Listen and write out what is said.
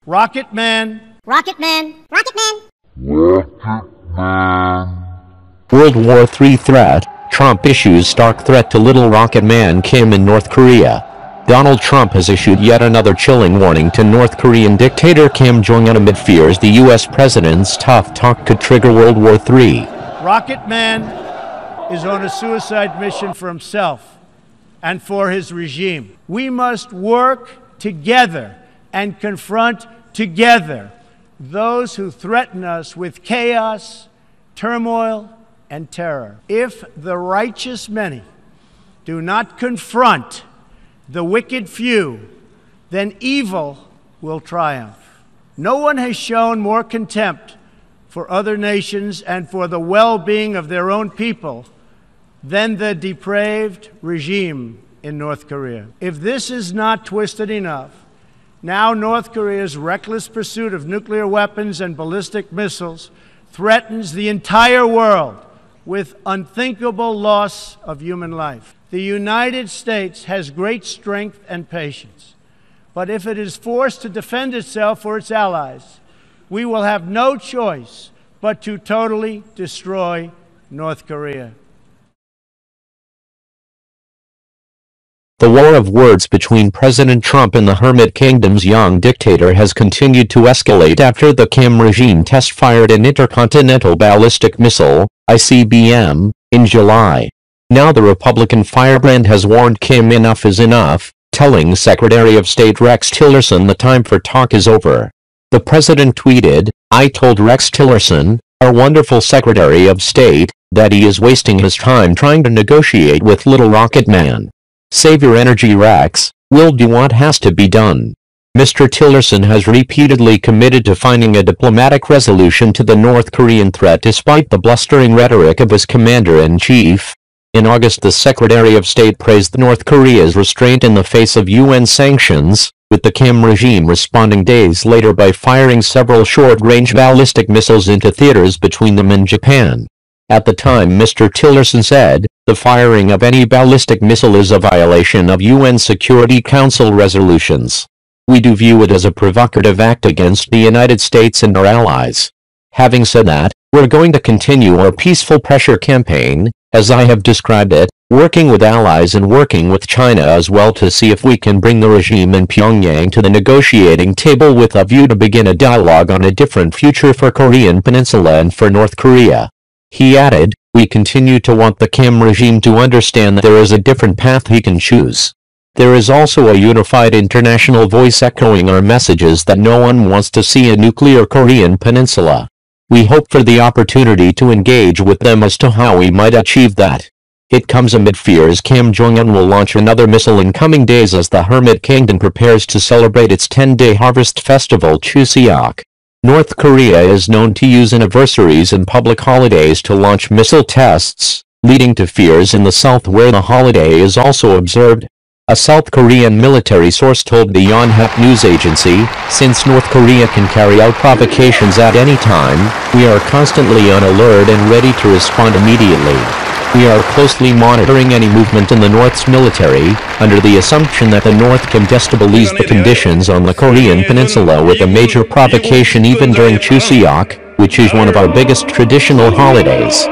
Rocket Man. Rocket Man. Rocket Man. Rocket Man. World War III threat. Trump issues stark threat to Little Rocket Man Kim in North Korea. Donald Trump has issued yet another chilling warning to North Korean dictator Kim Jong-un amid fears the U.S. president's tough talk could trigger World War III. Rocket Man is on a suicide mission for himself and for his regime. We must work together and confront together those who threaten us with chaos, turmoil, and terror. If the righteous many do not confront the wicked few, then evil will triumph. No one has shown more contempt for other nations and for the well-being of their own people than the depraved regime in North Korea. If this is not twisted enough, now North Korea's reckless pursuit of nuclear weapons and ballistic missiles threatens the entire world with unthinkable loss of human life. The United States has great strength and patience, but if it is forced to defend itself or its allies, we will have no choice but to totally destroy North Korea. The war of words between President Trump and the Hermit Kingdom's young dictator has continued to escalate after the Kim regime test-fired an intercontinental ballistic missile, ICBM, in July. Now the Republican firebrand has warned Kim enough is enough, telling Secretary of State Rex Tillerson the time for talk is over. The president tweeted, "I told Rex Tillerson, our wonderful Secretary of State, that he is wasting his time trying to negotiate with Little Rocket Man. Save your energy, Rex. We'll do what has to be done." Mr. Tillerson has repeatedly committed to finding a diplomatic resolution to the North Korean threat despite the blustering rhetoric of his commander-in-chief. In August, the Secretary of State praised North Korea's restraint in the face of UN sanctions, with the Kim regime responding days later by firing several short-range ballistic missiles into theaters between them and Japan. At the time, Mr. Tillerson said, "The firing of any ballistic missile is a violation of UN Security Council resolutions. We do view it as a provocative act against the United States and our allies. Having said that, we're going to continue our peaceful pressure campaign, as I have described it, working with allies and working with China as well to see if we can bring the regime in Pyongyang to the negotiating table with a view to begin a dialogue on a different future for Korean Peninsula and for North Korea." He added, "We continue to want the Kim regime to understand that there is a different path he can choose. There is also a unified international voice echoing our messages that no one wants to see a nuclear Korean peninsula. We hope for the opportunity to engage with them as to how we might achieve that." It comes amid fears Kim Jong-un will launch another missile in coming days as the Hermit Kingdom prepares to celebrate its 10-day harvest festival Chuseok. North Korea is known to use anniversaries and public holidays to launch missile tests, leading to fears in the south where the holiday is also observed. A South Korean military source told the Yonhap news agency, "Since North Korea can carry out provocations at any time, we are constantly on alert and ready to respond immediately. We are closely monitoring any movement in the North's military, under the assumption that the North can destabilize the conditions on the Korean peninsula with a major provocation even during Chuseok, which is one of our biggest traditional holidays."